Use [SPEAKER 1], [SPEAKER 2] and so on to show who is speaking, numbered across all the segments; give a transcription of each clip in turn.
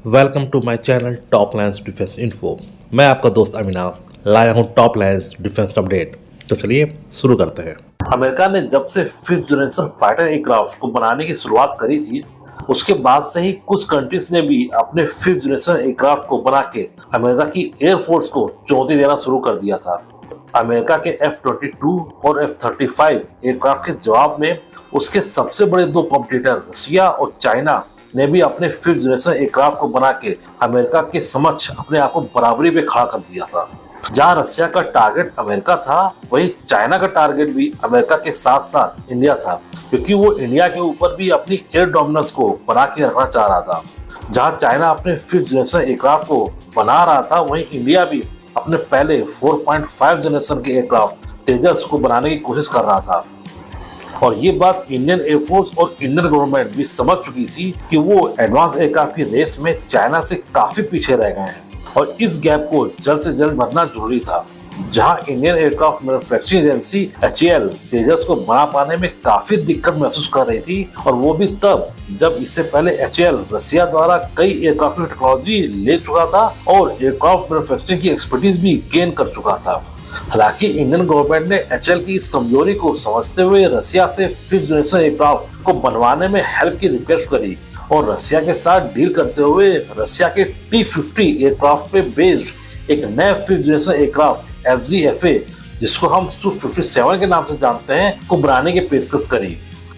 [SPEAKER 1] Welcome to my channel top lines defence info. मैं आपका दोस्त अविनाश लाया हूं टॉप लाइन्स डिफेंस अपडेट। तो चलिए शुरू करते हैं। अमेरिका ने जब से फिफ्थ जनरेशन फाइटर एयरक्राफ्ट को बनाने की शुरुआत करी थी, उसके बाद से ही कुछ कंट्रीज ने भी अपने फिफ्थ जनरेशन एयरक्राफ्ट को बना के अमेरिका की एयरफोर्स को चुनौती देना शुरू कर दिया था। अमेरिका के F-22 और F-35 एयरक्राफ्ट के जवाब में उसके सबसे बड़े दो कॉम्पिटिटर रशिया और चाइना ने भी अपने फिफ्थ जनरेशन एयरक्राफ्ट को बना के अमेरिका के समक्ष अपने आप को बराबरी पे खड़ा कर दिया था। जहां रशिया का टारगेट अमेरिका था, वहीं चाइना का टारगेट भी अमेरिका के साथ साथ इंडिया था, क्योंकि वो इंडिया के ऊपर भी अपनी एयर डोमिनेंस को बना के रखना चाह रहा था। जहां चाइना अपने फिफ्थ जनरेशन एयरक्राफ्ट को बना रहा था, वहीं इंडिया भी अपने पहले 4.5 जनरेशन के एयरक्राफ्ट तेजस को बनाने की कोशिश कर रहा था। और ये बात इंडियन एयरफोर्स और इंडियन गवर्नमेंट भी समझ चुकी थी कि वो एडवांस एयरक्राफ्ट की रेस में चाइना से काफी पीछे रह गए हैं और इस गैप को जल्द से जल्द भरना जरूरी था। जहां Indian aircraft manufacturing agency HAL तेजस को बना पाने में काफी दिक्कत महसूस कर रही थी, और वो भी तब जब इससे पहले HAL रशिया द्वारा कई एयरक्राफ्ट की टेक्नोलॉजी ले चुका था और एयरक्राफ्ट मैन्युफैक्चरिंग की एक्सपर्टीज भी गेन कर चुका था। हालांकि इंडियन गवर्नमेंट ने HAL की इस कमजोरी को समझते हुए रशिया से फिफ्थ जनरेशन एयरक्राफ्ट को बनवाने में हेल्प की रिक्वेस्ट करी और रशिया के साथ डील करते हुए रशिया के T-50 एयरक्राफ्ट पे बेस्ड एक नए फिफ्थ जनरेशन एयरक्राफ्ट FGFA, जिसको हम Su-57 के नाम से जानते हैं, को बनाने की पेशकश करी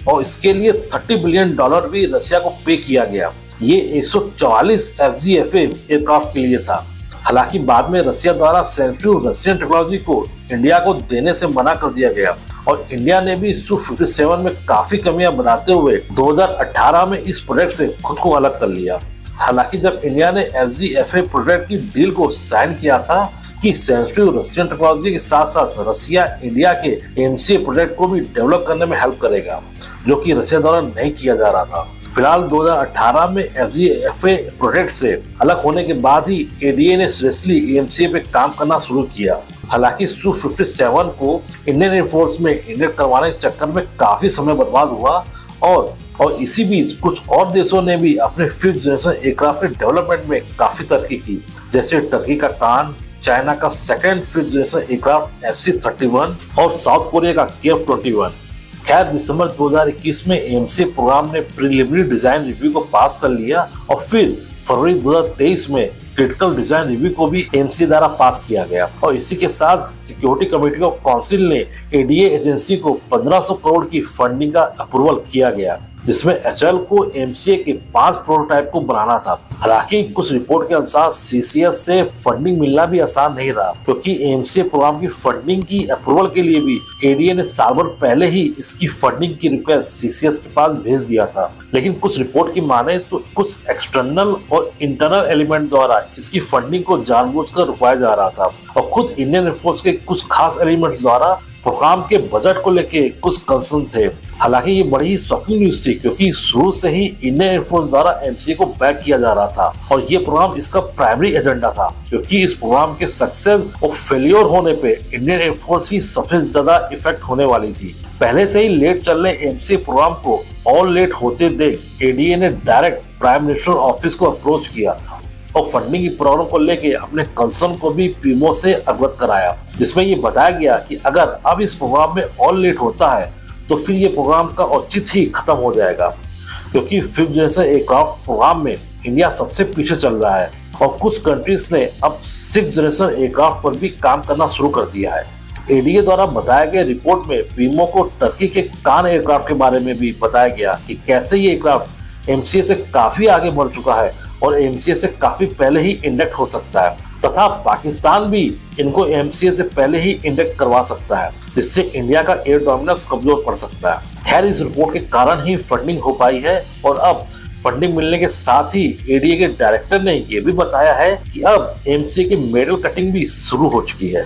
[SPEAKER 1] और इसके लिए $30 बिलियन भी रशिया को पे किया गया। ये 144 FGFA एयरक्राफ्ट के लिए था। हालांकि बाद में रशिया द्वारा सेंसिटिव रशियन टेक्नोलॉजी को इंडिया को देने से मना कर दिया गया और इंडिया ने भी Su-57 में काफी कमियां बनाते हुए 2018 में इस प्रोजेक्ट से खुद को अलग कर लिया। हालांकि जब इंडिया ने FGFA प्रोजेक्ट की डील को साइन किया था कि सेंसिटिव रशियन टेक्नोलॉजी के साथ साथ रशिया इंडिया के MCA प्रोजेक्ट को भी डेवलप करने में हेल्प करेगा, जो कि रशिया द्वारा नहीं किया जा रहा था। फिलहाल 2018 में FGFA प्रोजेक्ट से अलग होने के बाद ही ADA ने सीरियसली MCA पे काम करना शुरू किया। हालांकि Su-57 को इंडियन एयरफोर्स में इंजेक्ट करवाने के चक्कर में काफी समय बर्बाद हुआ और इसी बीच कुछ और देशों ने भी अपने फिफ्थ जनरेशन एयरक्राफ्ट के डेवलपमेंट में काफी तरक्की की, जैसे टर्की का कान, चाइना का second fifth generation aircraft FC-31 और साउथ कोरिया का KF-21। खैर, दिसंबर 2021 में MCA प्रोग्राम ने प्रीलिमिनरी डिजाइन रिव्यू को पास कर लिया और फिर फरवरी 2023 में क्रिटिकल डिजाइन रिव्यू को भी MCA द्वारा पास किया गया और इसी के साथ सिक्योरिटी कमेटी ऑफ काउंसिल ने ADA एजेंसी को 1500 करोड़ की फंडिंग का अप्रूवल किया गया, जिसमें HAL को MCA के 5 प्रोटोटाइप को बनाना था। हालांकि कुछ रिपोर्ट के अनुसार CCS से फंडिंग मिलना भी आसान नहीं रहा, क्योंकि MCA प्रोग्राम की फंडिंग की अप्रूवल के लिए भी ADA ने साल भर पहले ही इसकी फंडिंग की रिक्वेस्ट CCS के पास भेज दिया था। लेकिन कुछ रिपोर्ट की माने तो कुछ एक्सटर्नल और इंटरनल एलिमेंट द्वारा इसकी फंडिंग को जानबूझकर रुकवाया जा रहा था और खुद इंडियन एयरफोर्स के कुछ खास एलिमेंट्स द्वारा प्रोग्राम के बजट को लेके कुछ कंसर्न थे। हालांकि ये बड़ी ही शॉकिंग न्यूज थी, क्योंकि शुरू से ही इंडियन एयरफोर्स द्वारा MCA को बैक किया जा रहा था और ये प्रोग्राम इसका प्राइमरी एजेंडा था, क्योंकि इस प्रोग्राम के सक्सेस और फेलियर होने पे इंडियन एयरफोर्स ही सबसे ज्यादा इफेक्ट होने वाली थी। पहले से ही लेट चल रहे MCA प्रोग्राम को और लेट होते देख ADA ने डायरेक्ट प्राइम मिनिस्टर ऑफिस को अप्रोच किया और फंडिंग की प्रॉब्लम को लेके अपने कंसर्न को भी PMO से अवगत कराया, जिसमें ये बताया गया कि अगर अब इस प्रोग्राम में और लेट होता है तो फिर ये प्रोग्राम का औचित्य ही खत्म हो जाएगा, क्योंकि फिफ्थ जनरेशन एयरक्राफ्ट प्रोग्राम में इंडिया सबसे पीछे चल रहा है और कुछ कंट्रीज ने अब सिक्स जनरेशन एयरक्राफ्ट पर भी काम करना शुरू कर दिया है। ADA द्वारा बताया गया रिपोर्ट में PMO को टर्की के कान एयरक्राफ्ट के बारे में भी बताया गया कि कैसे ये एयरक्राफ्ट MCA से काफी आगे बढ़ चुका है और MCA से काफी पहले ही इंडक्ट हो सकता है, तथा पाकिस्तान भी इनको MCA से पहले ही इंडक्ट करवा सकता है, जिससे इंडिया का एयर डोमिनेंस कमजोर पड़ सकता है। खैर, इस रिपोर्ट के कारण ही फंडिंग हो पाई है और अब फंडिंग मिलने के साथ ही ADA के डायरेक्टर ने यह भी बताया है कि अब MCA की मेडल कटिंग भी शुरू हो चुकी है।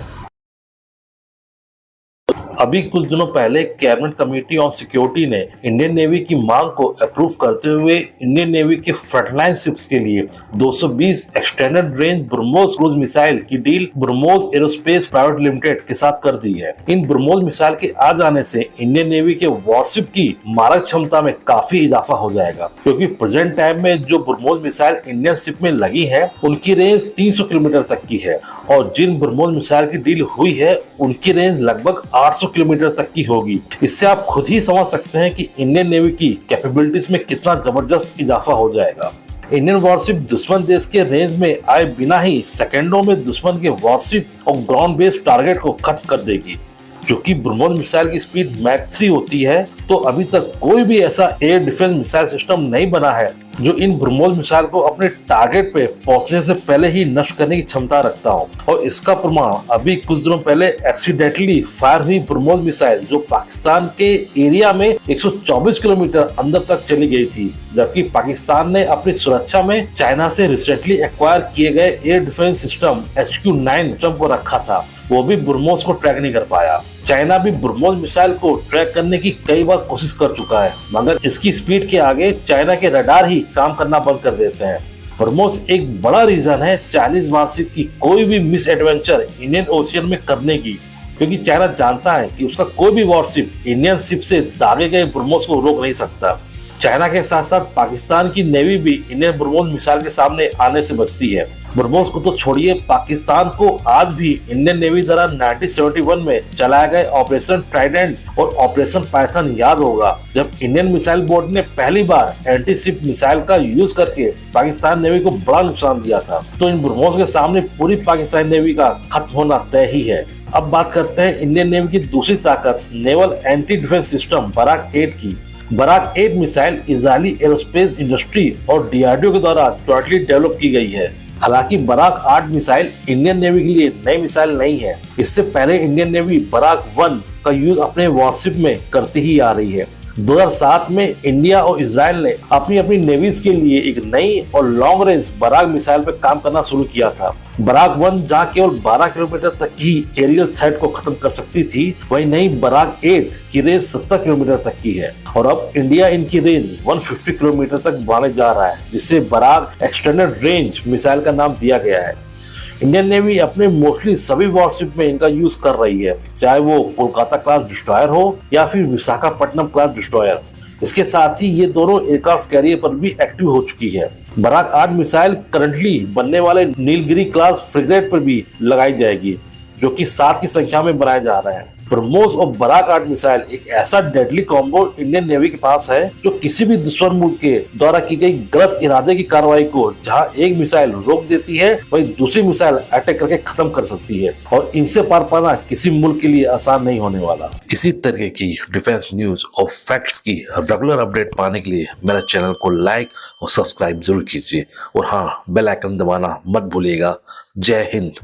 [SPEAKER 1] अभी कुछ दिनों पहले कैबिनेट कमेटी ऑन सिक्योरिटी ने इंडियन नेवी की मांग को अप्रूव करते हुए इंडियन नेवी के फ्रंटलाइन शिप्स के लिए 220 extended range BrahMos cruise missile की deal BrahMos aerospace private limited के साथ कर दी है। इन ब्रह्मोस मिसाइल के आ जाने से इंडियन नेवी के वॉरशिप की मारक क्षमता में काफी इजाफा हो जाएगा, क्योंकि प्रेजेंट टाइम में जो ब्रह्मोस मिसाइल इंडियन शिप में लगी है उनकी रेंज 300 किलोमीटर तक की है और जिन ब्रह्मोस मिसाइल की डील हुई है उनकी रेंज लगभग 800 किलोमीटर तक की होगी। इससे आप खुद ही समझ सकते हैं कि इंडियन नेवी की कैपेबिलिटीज में कितना जबरदस्त इजाफा हो जाएगा। इंडियन वॉरशिप दुश्मन देश के रेंज में आए बिना ही सेकेंडों में दुश्मन के वॉरशिप और ग्राउंड बेस्ड टारगेट को खत्म कर देगी। क्योंकि ब्रह्मोस मिसाइल की स्पीड मैक 3 होती है, तो अभी तक कोई भी ऐसा एयर डिफेंस मिसाइल सिस्टम नहीं बना है जो इन ब्रह्मोस मिसाइल को अपने टारगेट पे पहुंचने से पहले ही नष्ट करने की क्षमता रखता हो। और इसका प्रमाण अभी कुछ दिनों पहले एक्सीडेंटली फायर हुई ब्रह्मोस मिसाइल जो पाकिस्तान के एरिया में 124 किलोमीटर अंदर तक चली गई थी, जबकि पाकिस्तान ने अपनी सुरक्षा में चाइना से रिसेंटली एक्वायर किए गए air defence system HQ-9 system को रखा था, वो भी ब्रह्मोस को ट्रैक नहीं कर पाया। चाइना भी ब्रह्मोस मिसाइल को ट्रैक करने की कई बार कोशिश कर चुका है, मगर इसकी स्पीड के आगे चाइना के रडार ही काम करना बंद कर देते हैं। ब्रह्मोस एक बड़ा रीजन है चाइनीज वॉरशिप की कोई भी मिस एडवेंचर इंडियन ओशियन में करने की, क्योंकि चाइना जानता है कि उसका कोई भी वॉरशिप इंडियन शिप से दागे गए ब्रह्मोस को रोक नहीं सकता। चाइना के साथ साथ पाकिस्तान की नेवी भी इंडियन ब्रह्मोस मिसाइल के सामने आने से बचती है। ब्रह्मोस को तो छोड़िए, पाकिस्तान को आज भी इंडियन नेवी द्वारा 1971 में चलाए गए ऑपरेशन ट्राइडेंट और ऑपरेशन पाइथन याद होगा, जब इंडियन मिसाइल बोर्ड ने पहली बार एंटी शिप मिसाइल का यूज करके पाकिस्तान नेवी को बड़ा नुकसान दिया था। तो इन ब्रह्मोस के सामने पूरी पाकिस्तानी नेवी का खत्म होना तय ही है। अब बात करते हैं इंडियन नेवी की दूसरी ताकत naval anti defence system Barak 8 की। Barak 8 missile Israeli aerospace industry और DRDO के द्वारा जॉइंटली डेवलप की गई है। हालांकि बराक 8 मिसाइल इंडियन नेवी के लिए नई मिसाइल नहीं है। इससे पहले इंडियन नेवी बराक 1 का यूज अपने वॉरशिप में करती ही आ रही है। 2007 में इंडिया और इजराइल ने अपनी अपनी नेवीज के लिए एक नई और लॉन्ग रेंज बराक मिसाइल पर काम करना शुरू किया था। बराक 1 जहां केवल 12 किलोमीटर तक की एरियल थ्रेट को खत्म कर सकती थी, वहीं नई बराक 8 की रेंज 70 किलोमीटर तक की है और अब इंडिया इनकी रेंज 150 किलोमीटर तक बढ़ाने जा रहा है, जिससे बराक एक्सटेंडेड रेंज मिसाइल का नाम दिया गया है। इंडियन नेवी अपने मोस्टली सभी वॉरशिप में इनका यूज कर रही है, चाहे वो कोलकाता क्लास डिस्ट्रॉयर हो या फिर विशाखापट्टनम क्लास डिस्ट्रॉयर। इसके साथ ही ये दोनों एयरक्राफ्ट कैरियर पर भी एक्टिव हो चुकी है। बराक 8 मिसाइल करंटली बनने वाले नीलगिरी क्लास फ्रिगेट पर भी लगाई जाएगी, जो कि 7 की संख्या में बनाया जा रहा है। ब्रह्मोस और बराक 8 मिसाइल एक ऐसा डेडली कॉम्बो इंडियन नेवी के पास है जो किसी भी दुश्मन मुल्क के द्वारा की गई गलत इरादे की कार्रवाई को जहां एक मिसाइल रोक देती है, वहीं दूसरी मिसाइल अटैक करके खत्म कर सकती है और इनसे पार पाना किसी मुल्क के लिए आसान नहीं होने वाला। इसी तरह की डिफेंस न्यूज और फैक्ट्स की रेगुलर अपडेट पाने के लिए मेरे चैनल को लाइक और सब्सक्राइब जरूर कीजिए और हाँ, बेल आइकन दबाना मत भूलिएगा। जय हिंद।